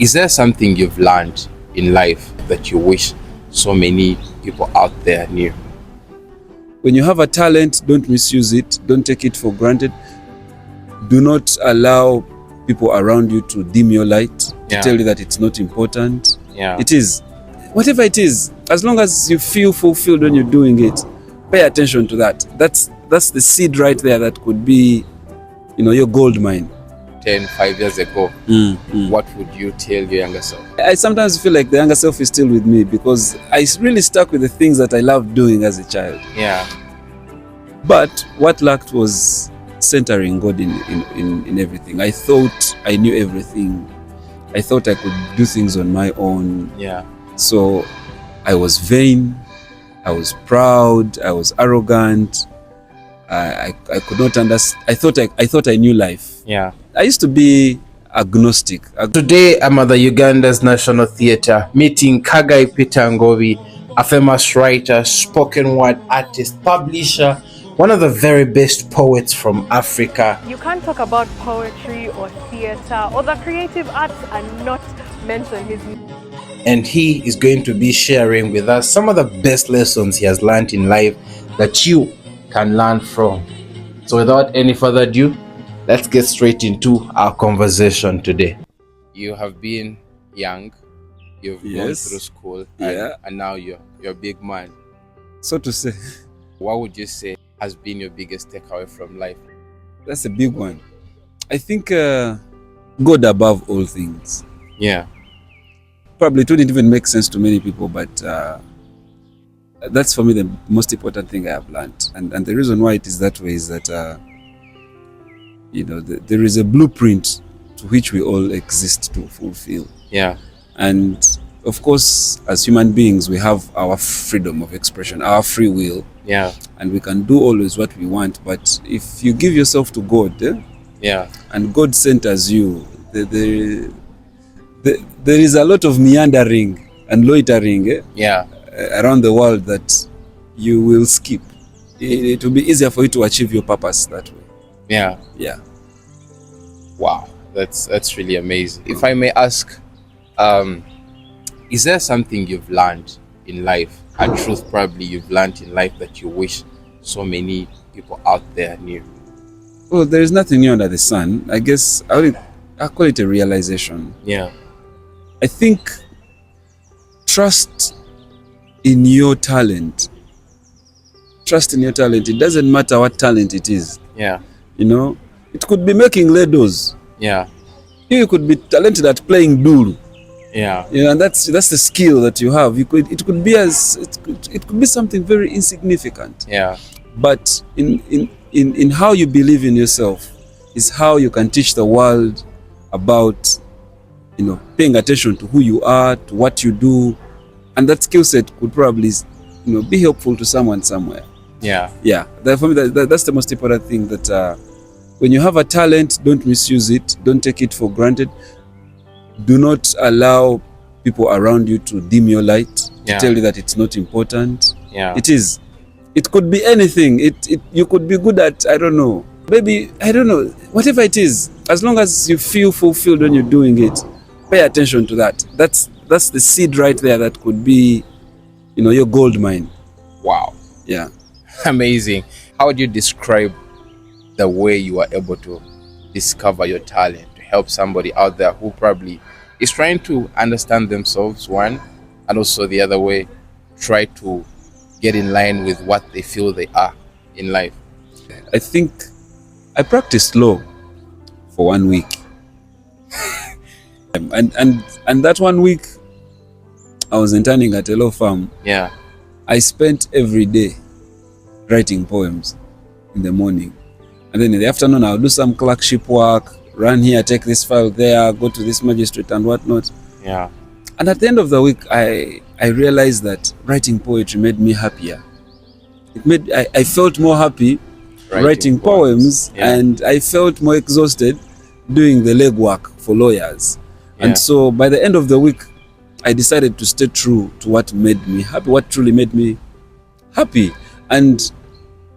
Is there something you've learned in life that you wish so many people out there knew? When you have a talent, don't misuse it. Don't take it for granted. Do not allow people around you to dim your light, to tell you that it's not important. It is. Whatever it is, as long as you feel fulfilled when you're doing it, pay attention to that. That's the seed right there that could be, your gold mine. 5 years ago, what would you tell your younger self? I sometimes feel like the younger self is still with me because I really stuck with the things that I loved doing as a child. Yeah. But what lacked was centering God in everything. I thought I knew everything. I thought I could do things on my own. Yeah. So I was vain. I was proud. I was arrogant. I could not understand. I thought I knew life. Yeah. I used to be agnostic. Today I'm at the Uganda's National Theatre meeting Kagai Peter Ngovi, a famous writer, spoken word artist, publisher, one of the very best poets from Africa. You can't talk about poetry or theatre or the creative arts and not mention his name. And he is going to be sharing with us some of the best lessons he has learned in life that you can learn from. So without any further ado, let's get straight into our conversation today. You have been young, you've gone through school, and now you're a big man. So to say. What would you say has been your biggest takeaway from life? That's a big one. I think God above all things. Yeah. Probably it wouldn't even make sense to many people, but that's for me the most important thing I have learned. And the reason why it is that way is that there is a blueprint to which we all exist to fulfill. Yeah. And of course, as human beings, we have our freedom of expression, our free will. Yeah. And we can do always what we want. But if you give yourself to God, and God centers you, there is a lot of meandering and loitering around the world that you will skip. It will be easier for you to achieve your purpose that way. Yeah. Yeah. Wow, that's really amazing. If I may ask, is there something you've learned in life, a truth probably you've learned in life that you wish so many people out there knew? Well, there is nothing new under the sun. I guess I'll call it a realization. Yeah. I think trust in your talent. Trust in your talent. It doesn't matter what talent it is. Yeah. It could be making ladles. Yeah. You could be talented at playing dulu. Yeah. And that's the skill that you have. It could be something very insignificant. Yeah. But in how you believe in yourself is how you can teach the world about paying attention to who you are, to what you do, and that skill set could probably be helpful to someone somewhere. Yeah. Yeah. For me, that's the most important thing. That when you have a talent, don't misuse it. Don't take it for granted. Do not allow people around you to dim your light, to tell you that it's not important. Yeah. It is. It could be anything. You could be good at, whatever it is. As long as you feel fulfilled when you're doing it, pay attention to that. That's the seed right there that could be, your gold mine. Wow. Yeah. Amazing. How would you describe the way you are able to discover your talent, to help somebody out there who probably is trying to understand themselves, one, and also the other way, try to get in line with what they feel they are in life? I think I practiced law for 1 week. and that 1 week I was interning at a law firm. Yeah. I spent every day writing poems in the morning. And then in the afternoon, I'll do some clerkship work, run here, take this file there, go to this magistrate and whatnot. Yeah. And at the end of the week, I realized that writing poetry made me happier. I felt more happy writing poems, and I felt more exhausted doing the legwork for lawyers. Yeah. And so by the end of the week, I decided to stay true to what made me happy, what truly made me happy. And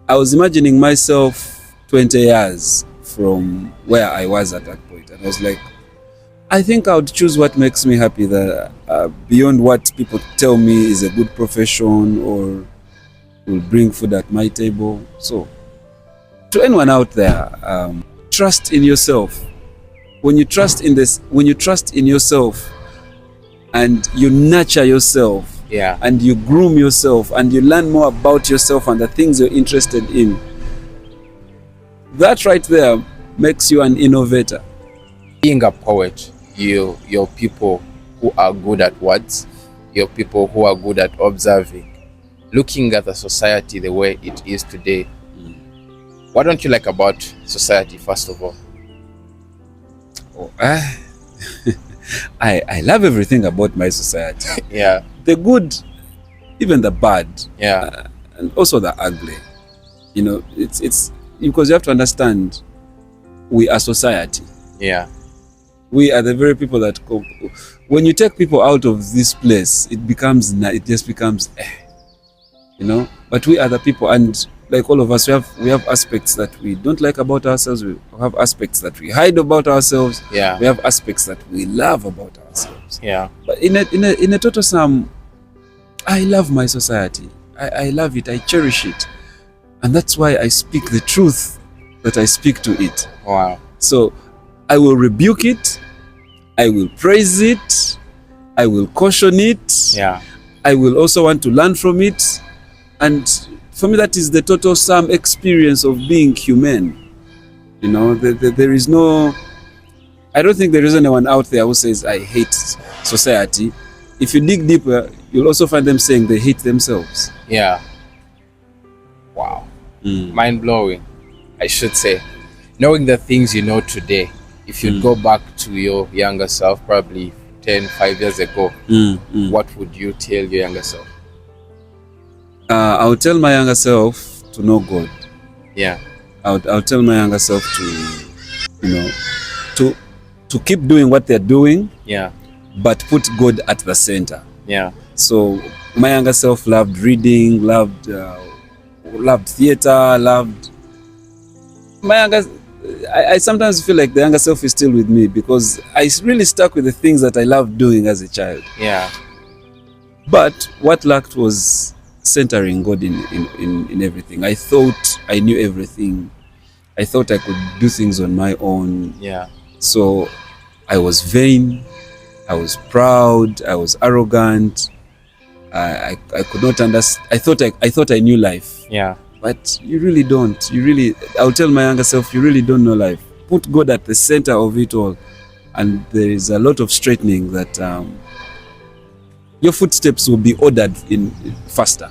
I was imagining myself 20 years from where I was at that point. And I was like, I think I would choose what makes me happy, that beyond what people tell me is a good profession or will bring food at my table. So, to anyone out there, trust in yourself. When you trust in yourself, and you nurture yourself, and you groom yourself, and you learn more about yourself and the things you're interested in, that right there makes you an innovator. Being a poet, you're people who are good at words, you're people who are good at observing, looking at the society the way it is today. What don't you like about society, first of all? Oh, I love everything about my society. Yeah. The good, even the bad. Yeah. And also the ugly. You know, it's because you have to understand, we are society. Yeah. We are the very people that when you take people out of this place, it just becomes you know. But we are the people, and like all of us, we have aspects that we don't like about ourselves. We have aspects that we hide about ourselves. Yeah. We have aspects that we love about ourselves. Yeah. But in a total sum, I love my society. I love it. I cherish it, and that's why I speak the truth that I speak to it. Wow. So I will rebuke it, I will praise it, I will caution it. Yeah. I will also want to learn from it. And for me, that is the total sum experience of being human. You know, there is no, I don't think there is anyone out there who says, I hate society. If you dig deeper, you'll also find them saying they hate themselves. Yeah. Wow. Mind-blowing, I should say. Knowing the things you know today, if you go back to your younger self, probably 5 years ago, what would you tell your younger self? I would tell my younger self to know God. Yeah. I'll tell my younger self to, you know, to keep doing what they're doing. Yeah. But put God at the center. Yeah. So my younger self loved reading, loved theater, loved. I sometimes feel like the younger self is still with me because I really stuck with the things that I loved doing as a child. Yeah. But what lacked was centering God in everything. I thought I knew everything. I thought I could do things on my own. Yeah. So I was vain. I was proud. I was arrogant. I could not understand. I thought I knew life. Yeah. But you really don't. I'll tell my younger self, you really don't know life. Put God at the center of it all. And there is a lot of straightening that your footsteps will be ordered in faster,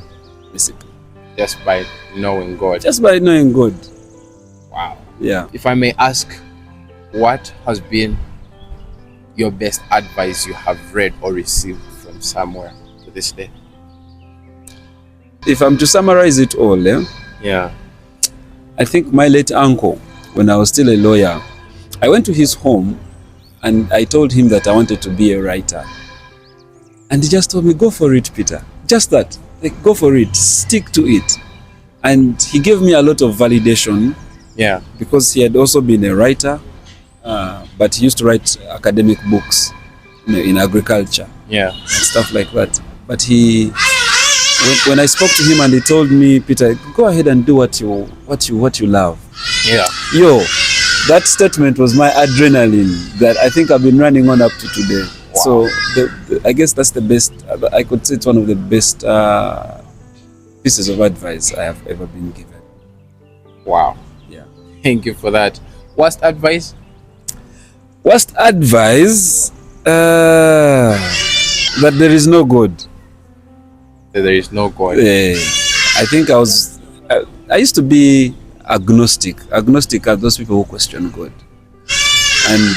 basically. Just by knowing God. Just by knowing God. Wow. Yeah. If I may ask, what has been your best advice you have read or received from somewhere to this day? If I'm to summarize it all, yeah, I think my late uncle, when I was still a lawyer, I went to his home and I told him that I wanted to be a writer. And he just told me, go for it, Peter. Just that. Like, go for it. Stick to it. And he gave me a lot of validation. Yeah. Because he had also been a writer, but he used to write academic books, in agriculture. Yeah. And stuff like that. But when I spoke to him and he told me, Peter, go ahead and do what you love. Yeah. Yo, that statement was my adrenaline that I think I've been running on up to today. Wow. So I guess that's the best. I could say it's one of the best pieces of advice I have ever been given. Wow. Yeah. Thank you for that. Worst advice? Worst advice? That there is no God. That there is no God. I think I used to be agnostic. Agnostic are those people who question God. And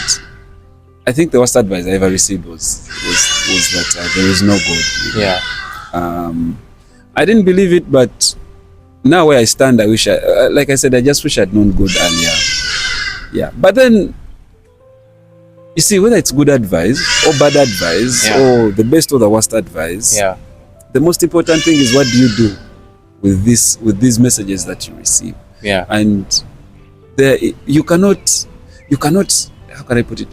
I think the worst advice I ever received was that there is no God. Yeah. I didn't believe it, but now where I stand, like I said, I just wish I'd known God earlier. Yeah. But then, you see, whether it's good advice or bad advice, or the best or the worst advice, the most important thing is, what do you do with these messages that you receive? Yeah. And you cannot, how can I put it?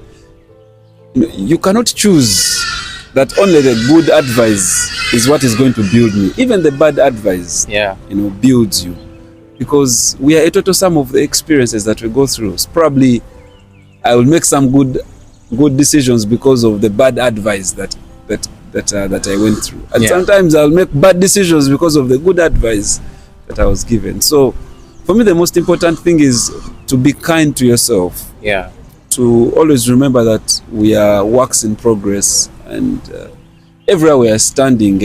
You cannot choose that only the good advice is what is going to build me. Even the bad advice, builds you, because we are a total sum of the experiences that we go through. So probably I will make some good decisions because of the bad advice that I went through, and sometimes I'll make bad decisions because of the good advice that I was given. So for me, the most important thing is to be kind to yourself. To always remember that we are works in progress, and everywhere we are standing,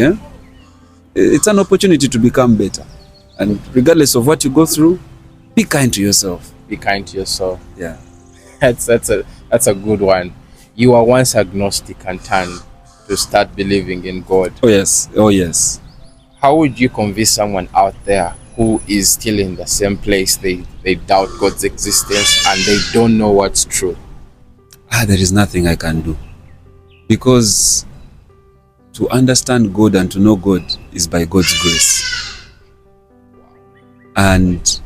it's an opportunity to become better. And regardless of what you go through, be kind to yourself. Be kind to yourself. Yeah, that's a good one. You were once agnostic and turned to start believing in God. Oh yes. How would you convince someone out there who is still in the same place? They doubt God's existence and they don't know what's true. There is nothing I can do, because to understand God and to know God is by God's grace. And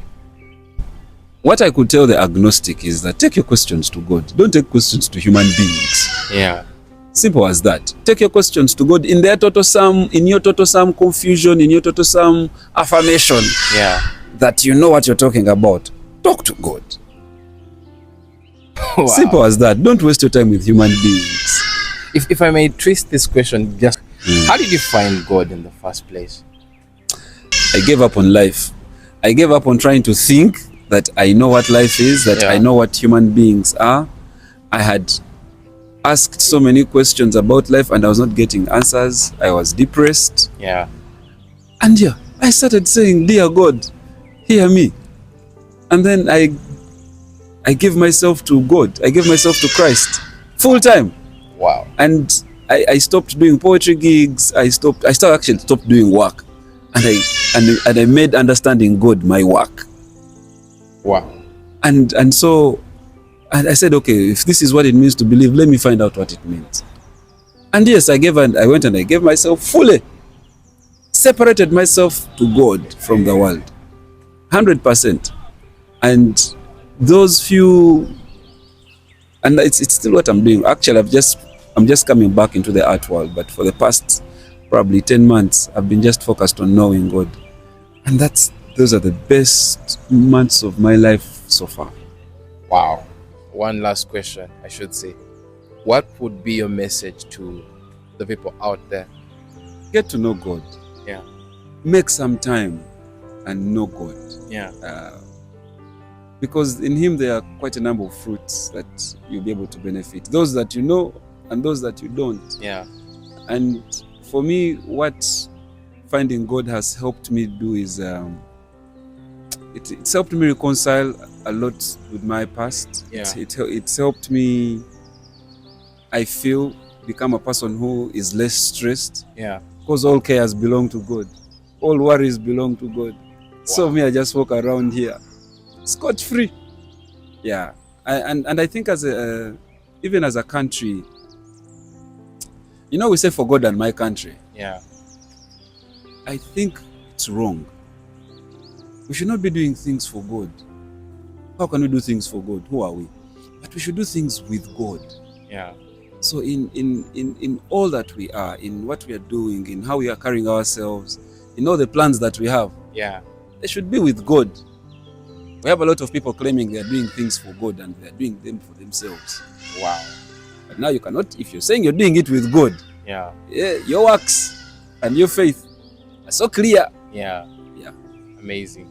what I could tell the agnostic is that take your questions to God. Don't take questions to human beings. Simple as that. Take your questions to God in your total sum confusion, in your total sum affirmation. That you know what you're talking about. Talk to God. Wow. Simple as that. Don't waste your time with human beings. If I may twist this question, just how did you find God in the first place? I gave up on life. I gave up on trying to think that I know what life is, that I know what human beings are. I had asked so many questions about life and I was not getting answers. I was depressed. And I started saying, dear God, hear me. And then I gave myself to God. I gave myself to Christ full time. Wow. And I stopped doing poetry gigs. I actually stopped doing work. And I made understanding God my work. Wow. And so I said, okay, if this is what it means to believe, let me find out what it means. And yes, I went and I gave myself fully, separated myself to God from the world, 100%. And those few, and it's still what I'm doing. Actually, I'm just coming back into the art world, but for the past probably 10 months, I've been just focused on knowing God. And those are the best months of my life so far. Wow. One last question, I should say. What would be your message to the people out there? Get to know God. Make some time and know God. Because in Him there are quite a number of fruits that you'll be able to benefit. Those that you know and those that you don't. And for me, what finding God has helped me do is it's helped me reconcile a lot with my past. It's helped me, I feel, become a person who is less stressed. Because all cares belong to God. All worries belong to God. So me, I just walk around here scot-free. And I think even as a country, we say for God and my country. I think it's wrong. We should not be doing things for God. How can we do things for God? Who are we? But we should do things with God. So in all that we are, in what we are doing, in how we are carrying ourselves, in all the plans that we have, they should be with God. We have a lot of people claiming they are doing things for God and they are doing them for themselves. Wow. But now you cannot, if you're saying you're doing it with God, your works and your faith are so clear. Amazing.